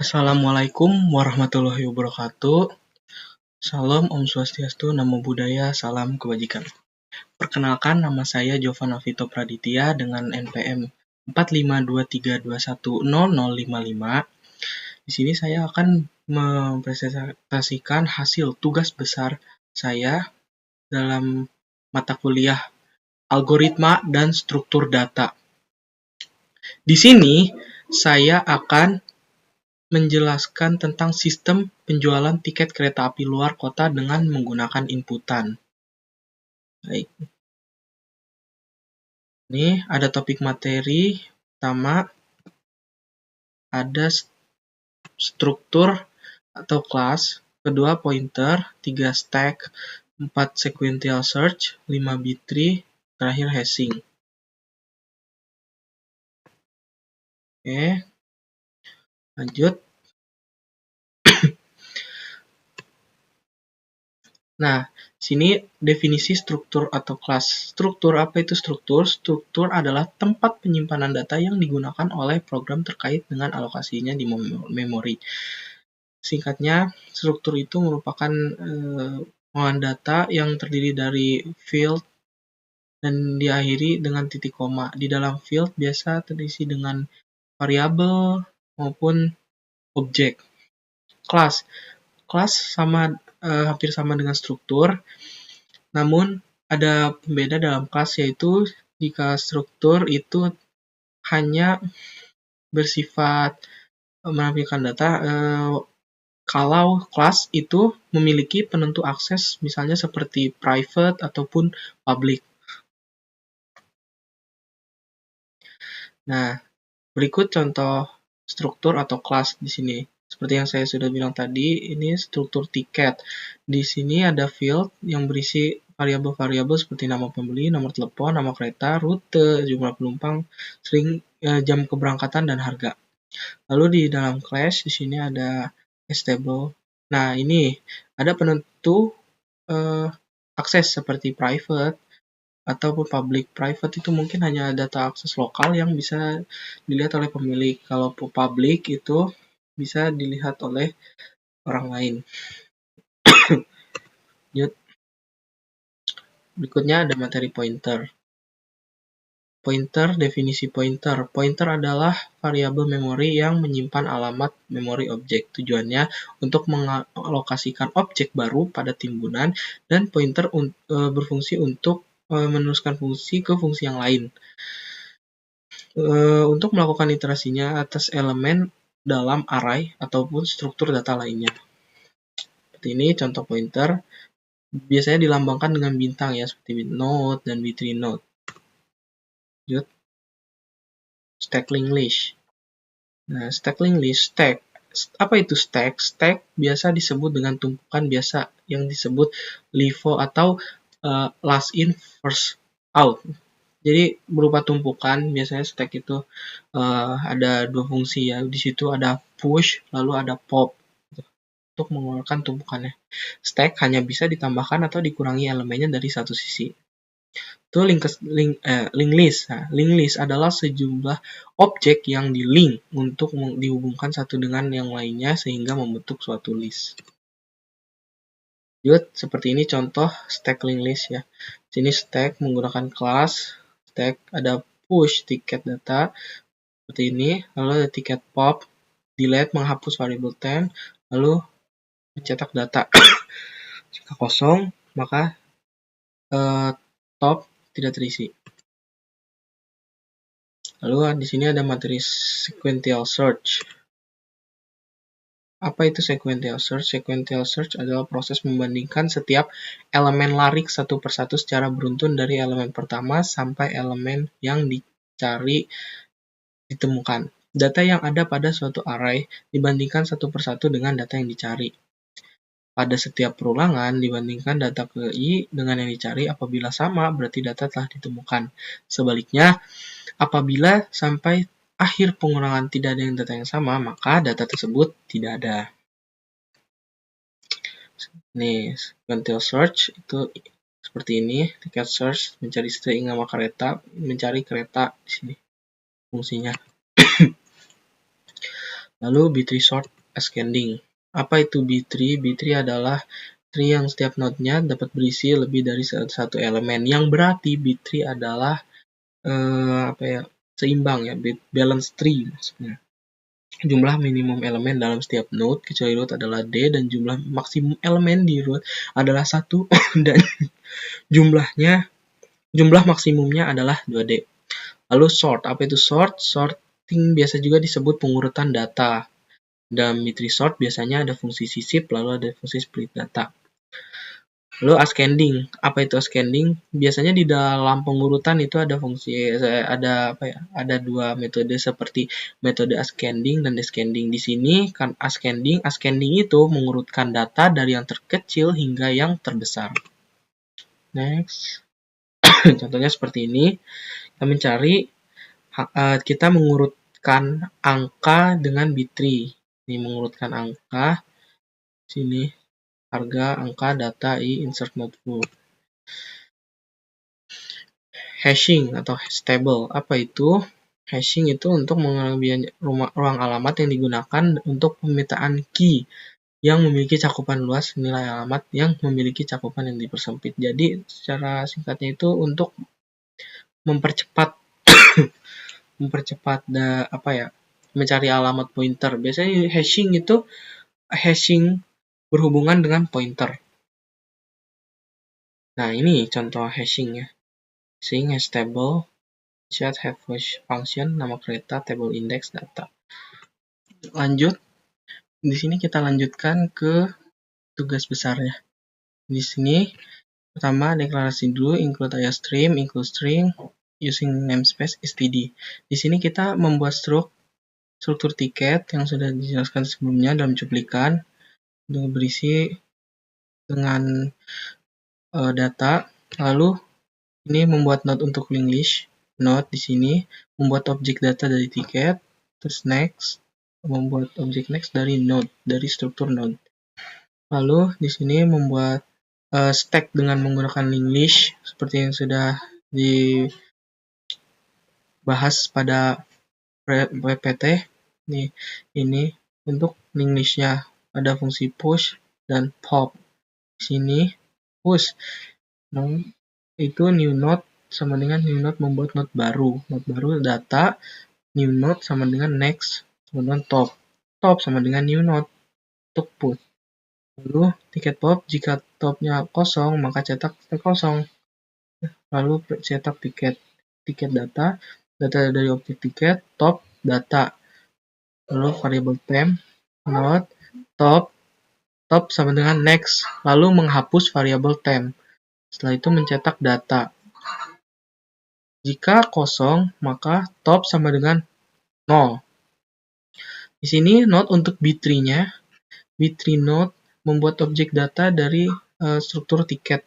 Assalamualaikum warahmatullahi wabarakatuh. Salam Om Swastiastu, Namo Buddhaya, salam kebajikan. Perkenalkan, nama saya Jovan Novito Praditya dengan NPM 4523210055. Di sini saya akan mempresentasikan hasil tugas besar saya dalam mata kuliah Algoritma dan Struktur Data. Di sini saya akan menjelaskan tentang sistem penjualan tiket kereta api luar kota dengan menggunakan inputan. Baik. Ini ada topik materi pertama, ada struktur atau kelas, kedua pointer, 3 stack, 4 sequential search, 5 B-tree, terakhir hashing. Oke. Lanjut. Nah, sini definisi struktur atau kelas. Struktur, apa itu struktur? Struktur adalah tempat penyimpanan data yang digunakan oleh program terkait dengan alokasinya di memori. Singkatnya, struktur itu merupakan pengolahan data yang terdiri dari field dan diakhiri dengan titik koma. Di dalam field biasa terisi dengan variabel maupun objek. Kelas hampir sama dengan struktur, namun ada pembeda dalam kelas, yaitu jika struktur itu hanya bersifat menampilkan data, kalau kelas itu memiliki penentu akses, misalnya seperti private ataupun public. Nah, berikut contoh struktur atau kelas di sini. Seperti yang saya sudah bilang tadi, ini struktur tiket. Di sini ada field yang berisi variabel-variabel seperti nama pembeli, nomor telepon, nama kereta, rute, jumlah penumpang, jam keberangkatan, dan harga. Lalu di dalam class di sini ada table. Nah, ini ada penentu akses seperti private ataupun public. Private itu mungkin hanya data akses lokal yang bisa dilihat oleh pemilik. Kalau public itu bisa dilihat oleh orang lain. Berikutnya ada materi pointer. Pointer, definisi pointer. Pointer adalah variabel memori yang menyimpan alamat memori objek. Tujuannya untuk mengalokasikan objek baru pada timbunan, dan pointer berfungsi untuk meneruskan fungsi ke fungsi yang lain. Untuk melakukan iterasinya atas elemen dalam array ataupun struktur data lainnya. Seperti ini contoh pointer. Biasanya dilambangkan dengan bintang ya, seperti node dan B-tree node. Lanjut. Stack linked list. Nah, stack linked list, stack. Apa itu stack? Stack biasa disebut dengan tumpukan biasa yang disebut LIFO atau last in first out. Jadi berupa tumpukan, biasanya stack itu ada dua fungsi ya. Di situ ada push, lalu ada pop untuk mengeluarkan tumpukannya. Stack hanya bisa ditambahkan atau dikurangi elemennya dari satu sisi. Itu linked list. Nah, linked list adalah sejumlah objek yang di-link untuk dihubungkan satu dengan yang lainnya sehingga membentuk suatu list. Lanjut, seperti ini contoh stack linked list ya. Sini stack menggunakan kelas stack, ada push tiket data seperti ini, lalu ada tiket pop, delete menghapus variable 10, lalu mencetak data. Jika kosong, maka top tidak terisi. Lalu di sini ada materi sequential search. Apa itu sequential search? Sequential search adalah proses membandingkan setiap elemen larik satu persatu secara beruntun dari elemen pertama sampai elemen yang dicari ditemukan. Data yang ada pada suatu array dibandingkan satu persatu dengan data yang dicari. Pada setiap perulangan, dibandingkan data ke I dengan yang dicari. Apabila sama, berarti data telah ditemukan. Sebaliknya, apabila sampai akhir pengurangan tidak ada data yang sama, maka data tersebut tidak ada. Nih, sequential search itu seperti ini. Ticket search mencari string nama kereta, mencari kereta di sini fungsinya. Lalu B-tree sort ascending. Apa itu B-tree? B-tree adalah tree yang setiap node-nya dapat berisi lebih dari satu elemen. Yang berarti B-tree adalah seimbang ya, balance tree maksudnya. Jumlah minimum elemen dalam setiap node kecuali root adalah D dan jumlah maksimum elemen di root adalah 1 dan jumlah maksimumnya adalah 2D. Lalu sort, apa itu sort? Sorting biasa juga disebut pengurutan data. Dalam B-tree sort biasanya ada fungsi sisip lalu ada fungsi split data. Lalu ascending, apa itu ascending? Biasanya di dalam pengurutan itu ada fungsi ada dua metode seperti metode ascending dan descending. Di sini kan ascending itu mengurutkan data dari yang terkecil hingga yang terbesar. Next. Contohnya seperti ini. Kita mengurutkan angka dengan B-tree. Ini mengurutkan angka. Sini harga, angka, data, insert node full. Hashing atau stable. Apa itu? Hashing itu untuk mengambil ruang alamat yang digunakan untuk pemetaan key yang memiliki cakupan luas nilai alamat yang memiliki cakupan yang dipersempit. Jadi secara singkatnya itu untuk mempercepat mencari alamat pointer. Biasanya hashing berhubungan dengan pointer. Nah, ini contoh hashing ya. Hashing has table, should have function, nama kereta, table index, data. Lanjut. Di sini kita lanjutkan ke tugas besarnya. Di sini pertama deklarasi dulu include IOStream, include string, using namespace std. Di sini kita membuat struktur tiket yang sudah dijelaskan sebelumnya dalam cuplikan dengan berisi dengan data. Lalu ini membuat node untuk link list. Node di sini membuat objek data dari tiket. Terus next membuat objek next dari node, dari struktur node. Lalu di sini membuat stack dengan menggunakan link list seperti yang sudah dibahas pada PPT. Ini untuk link listnya ada fungsi push dan pop. Di sini push itu new node sama dengan new node membuat node baru data, new node sama dengan next sama dengan top sama dengan new node untuk put. Lalu tiket pop, jika topnya kosong maka cetak kosong. Lalu cetak tiket data dari objek tiket, top, data. Lalu variable temp, node, top sama dengan next. Lalu menghapus variable temp. Setelah itu mencetak data. Jika kosong, maka top sama dengan 0. Di sini node untuk B-tree-nya. B-tree node membuat objek data dari struktur tiket.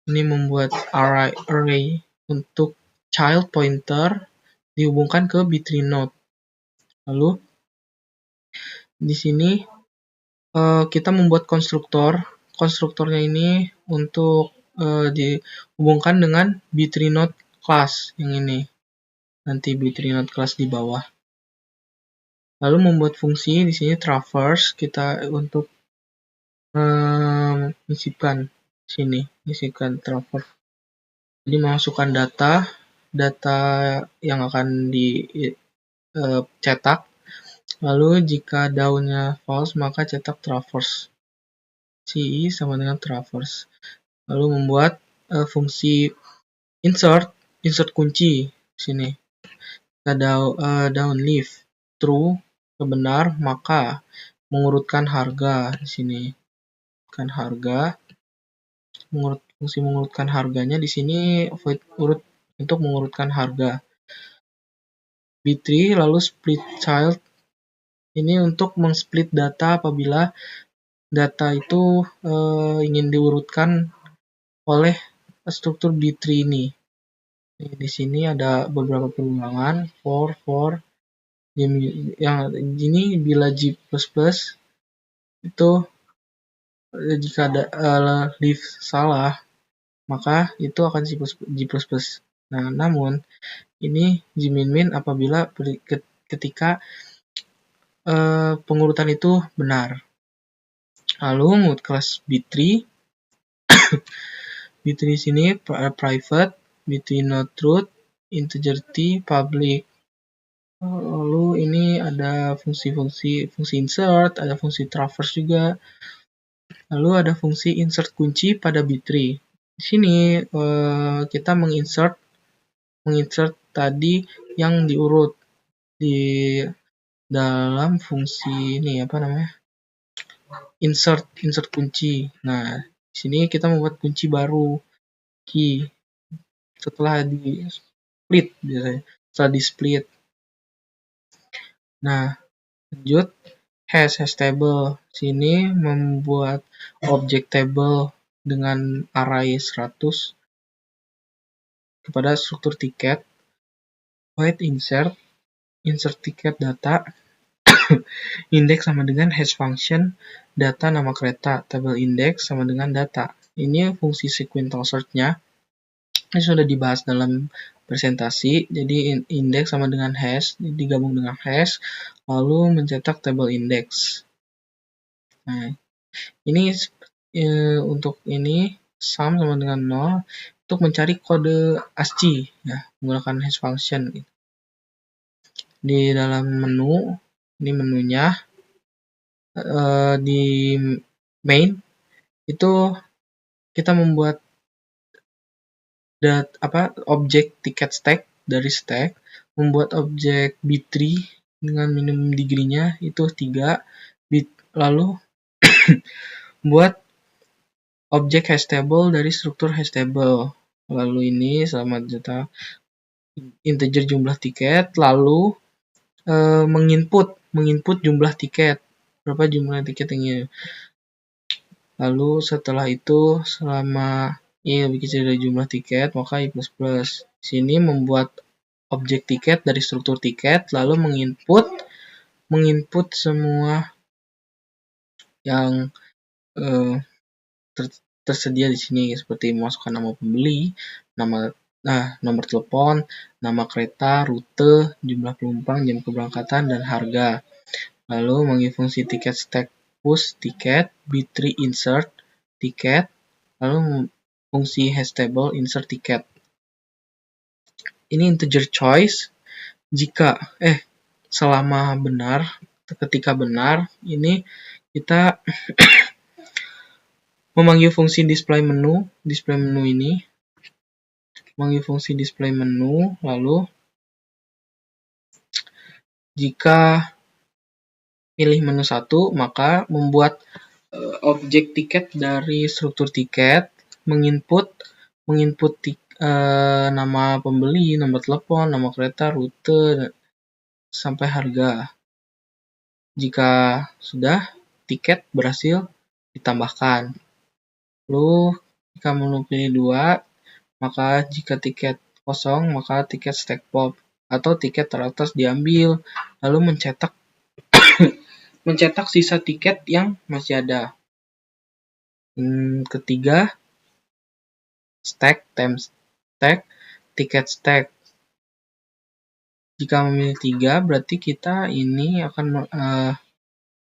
Ini membuat array untuk child pointer dihubungkan ke B-tree node. Lalu di sini kita membuat konstruktor. Konstruktornya ini untuk dihubungkan dengan B-tree node class yang ini. Nanti B-tree node class di bawah. Lalu membuat fungsi di sini traverse kita untuk menyisipkan traverse. Jadi memasukkan data yang akan dicetak. Lalu jika daunnya false maka cetak traverse. CI sama dengan traverse. Lalu membuat fungsi insert kunci di sini. Down leaf true benar maka mengurutkan harga di sini. Fungsi mengurutkan harganya di sini void urut untuk mengurutkan harga. B-tree lalu split child ini untuk mengsplit data apabila data itu ingin diurutkan oleh struktur B-tree ini. Di sini ada beberapa pengulangan for yang ini bila G++ itu jika ada leaf salah maka itu akan G++. Nah, namun ini G min apabila ketika pengurutan itu benar. Lalu mode class B3 di sini private, between no truth, integrity, public. Lalu ini ada fungsi insert, ada fungsi traverse juga. Lalu ada fungsi insert kunci pada B3. Di sini kita menginsert tadi yang diurut di dalam fungsi ini insert kunci. Nah, di sini kita membuat kunci baru, key, setelah di split biasanya, setelah di split. Nah, lanjut hash table. Sini membuat objek table dengan array 100 kepada struktur tiket. Void insert tiket data. Index sama dengan hash function, data nama kereta, table index sama dengan data. Ini fungsi sequential search-nya. Ini sudah dibahas dalam presentasi. Jadi index sama dengan hash, digabung dengan hash, lalu mencetak table index. Nah, ini untuk ini sum sama dengan 0 untuk mencari kode ASCII ya, menggunakan hash function. Di dalam menu, ini menunya di main itu kita membuat objek tiket stack dari stack, membuat objek B3 dengan minimum degree-nya itu 3 bit, lalu buat objek hash table dari struktur hash table. Lalu ini sama data integer jumlah tiket, lalu menginput jumlah tiket, berapa jumlah tiket ini. Lalu setelah itu selama bikin dari jumlah tiket, maka i++. Sini membuat objek tiket dari struktur tiket, lalu menginput semua yang tersedia di sini, seperti memasukkan nama pembeli, nomor telepon, nama kereta, rute, jumlah penumpang, jam keberangkatan, dan harga. Lalu mengenai fungsi tiket stack push tiket, B3 insert tiket, lalu fungsi hash table insert tiket. Ini integer choice. Ketika benar, ini kita memanggil fungsi display menu ini, memanggil fungsi display menu, lalu jika pilih menu 1, maka membuat objek tiket dari struktur tiket, menginput nama pembeli, nomor telepon, nama kereta, rute, sampai harga. Jika sudah, tiket berhasil ditambahkan. Lalu jika menu pilih 2, maka jika tiket kosong, maka tiket stack pop atau tiket teratas diambil, lalu mencetak sisa tiket yang masih ada. Ketiga, stack times stack, tiket stack. Jika memilih 3, berarti kita ini akan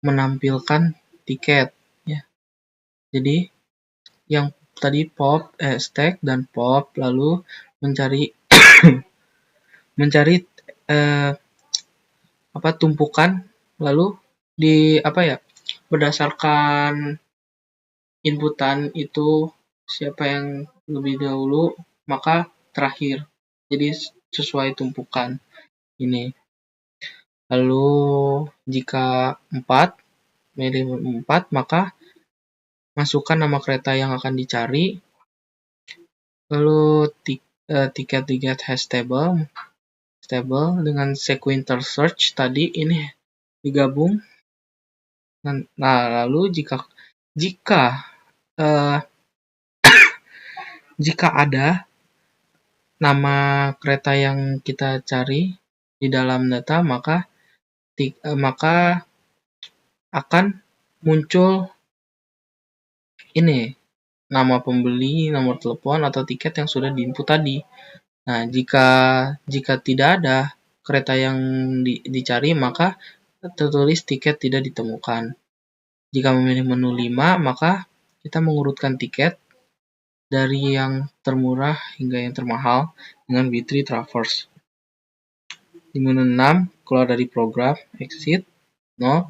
menampilkan tiket ya. Jadi yang tadi stack dan pop, lalu mencari tumpukan, lalu berdasarkan inputan itu siapa yang lebih dahulu, maka terakhir. Jadi sesuai tumpukan ini. Lalu jika 4, maka masukkan nama kereta yang akan dicari, lalu tiket hash table dengan sequential search tadi ini digabung. Nah, lalu jika ada nama kereta yang kita cari di dalam data, maka akan muncul ini nama pembeli, nomor telepon, atau tiket yang sudah diinput tadi. Nah, jika tidak ada kereta yang dicari, maka tertulis tiket tidak ditemukan. Jika memilih menu 5, maka kita mengurutkan tiket dari yang termurah hingga yang termahal dengan B3 Traverse. Di menu 6, keluar dari program, exit, no.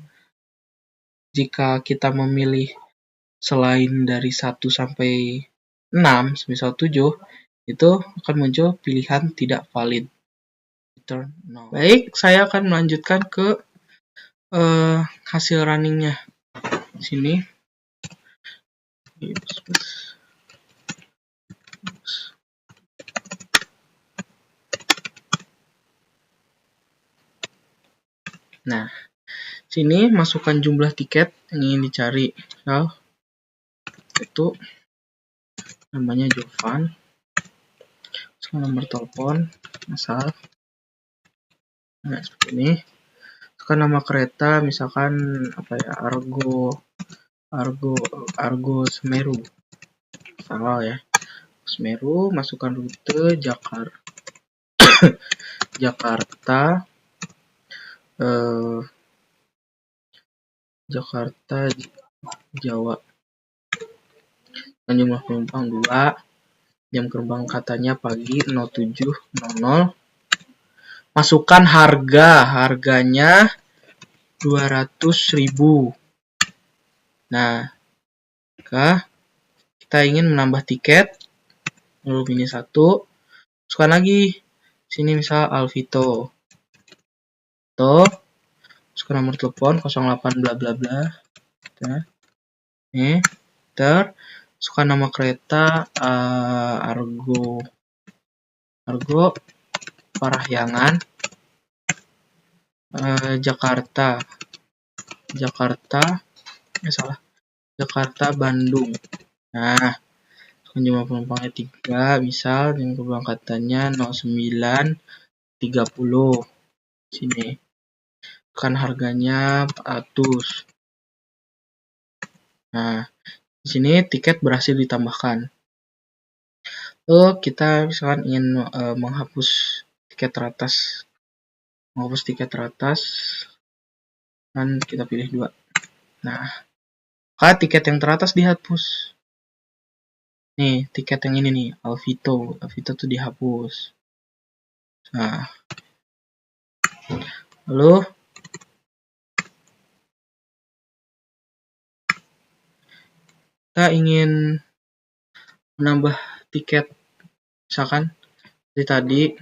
Jika kita memilih selain dari 1 sampai 6, misal 7, itu akan muncul pilihan tidak valid. Return no. Baik, saya akan melanjutkan ke hasil runningnya. Sini. Nah, sini masukkan jumlah tiket yang ingin dicari. Misal, itu namanya Jovan. Nomor telepon, asal. Nah, seperti ini. Masukkan nama kereta, misalkan apa ya, Argo Semeru. Salah ya. Semeru, masukkan rute Jakarta Jawa. Dan jumlah penumpang 2. Jam keberangkatannya pagi 07.00. Masukkan harganya 200.000. Nah, kita ingin menambah tiket, lalu ini 1. Masukkan lagi. Sini misal Alvito. Masukkan nomor telepon 08 bla bla bla. Masukkan nama kereta Argo Parahyangan Jakarta Bandung. Nah, jumlah penumpangnya 3, misal yang keberangkatannya 09.30. Sini. Kan harganya 400. Nah, di sini tiket berhasil ditambahkan. Lalu kita misalkan ingin menghapus tiket teratas. Dan kita pilih 2. Nah, tiket yang teratas dihapus. Nih, tiket yang ini nih, Alvito tuh dihapus. Nah, lalu kita ingin menambah tiket, misalkan dari tadi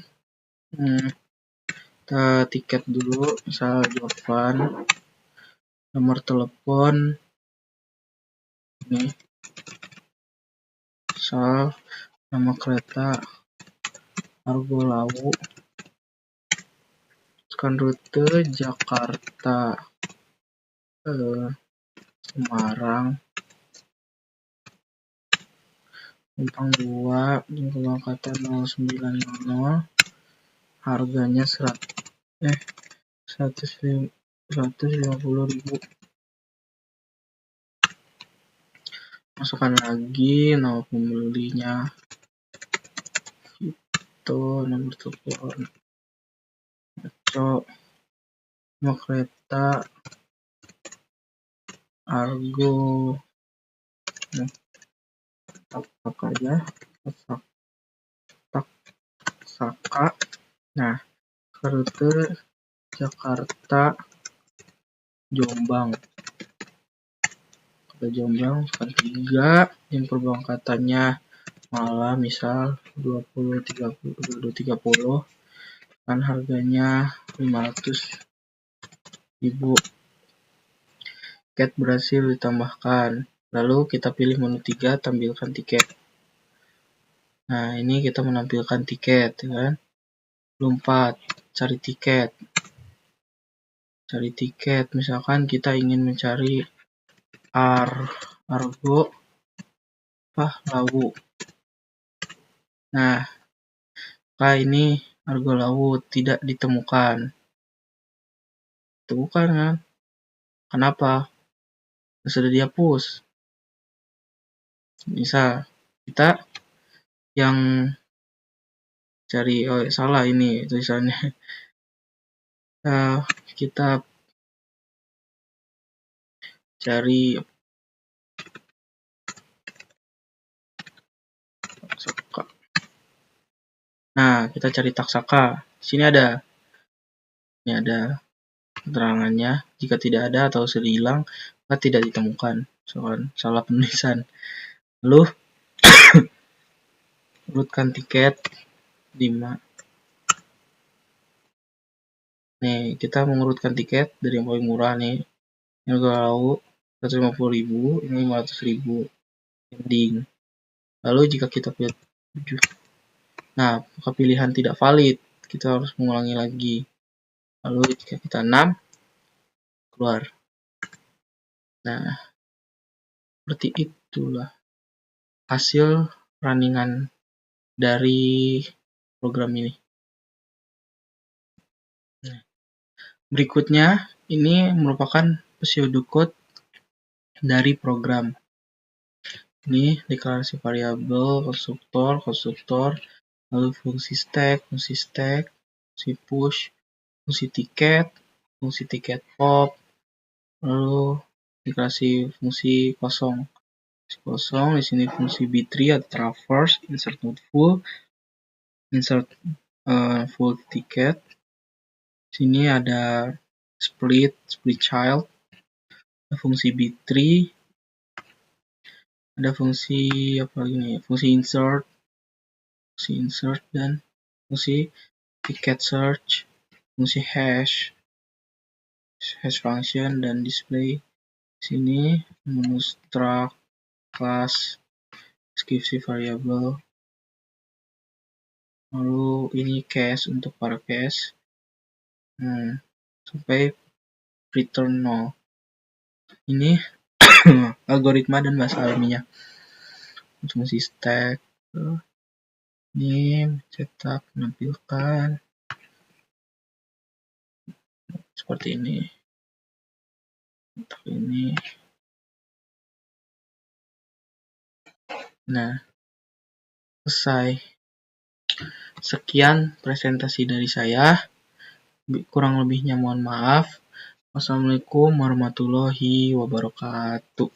kita tiket dulu, misal Jovan, nomor telepon ini, misal nama kereta Argo Lawu, sekarang rute Jakarta Semarang, penumpang 2, jam keberangkatan 09.00, harganya 150.000. Masukkan lagi nama pembelinya, itu nomor telepon, nama kereta Argo, Saka. Nah, rute Jakarta Jombang. Ke Jombang 3, yang keberangkatannya malam, misal 20.30, kan harganya 500.000. Tiket berhasil ditambahkan. Lalu kita pilih menu 3, tampilkan tiket. Nah, ini kita menampilkan tiket, kan? 4, cari tiket. Misalkan kita ingin mencari Argo Lawu. Nah, ini Argo Lawu tidak ditemukan. Kan? Kenapa? Sudah dihapus. Misal kita yang cari, salah ini tulisannya. Kita cari taksaka. Nah, kita cari taksaka. Di sini ada. Ini ada keterangannya. Jika tidak ada atau sudah hilang, maka tidak ditemukan. Soal salah penulisan. Lalu urutkan tiket 5. Nih, kita mengurutkan tiket dari yang paling murah nih. Yang tahu 150.000, ini 500.000. Ending. Lalu jika kita pilih 7. Nah, maka pilihan tidak valid. Kita harus mengulangi lagi. Lalu jika kita 6, keluar. Nah, seperti itulah hasil runningan dari program ini. Berikutnya, ini merupakan pseudocode dari program. Ini deklarasi variabel, konstruktor, lalu fungsi stack, fungsi push, fungsi tiket pop, lalu deklarasi fungsi kosong. Di sini fungsi B3 atau traverse, insert not full, insert full ticket. Sini ada split child, ada fungsi B3, ada fungsi apa lagi nih? Fungsi insert dan fungsi ticket search, fungsi hash function dan display. Sini menu struct, class, deskripsi variabel. Lalu ini case untuk para case. Sampai return 0. Ini algoritma dan bahasa alamiah. Fungsi stack. Ini cetak, menampilkan seperti ini. Untuk ini. Nah, selesai. Sekian presentasi dari saya. Kurang lebihnya mohon maaf. Wassalamualaikum warahmatullahi wabarakatuh.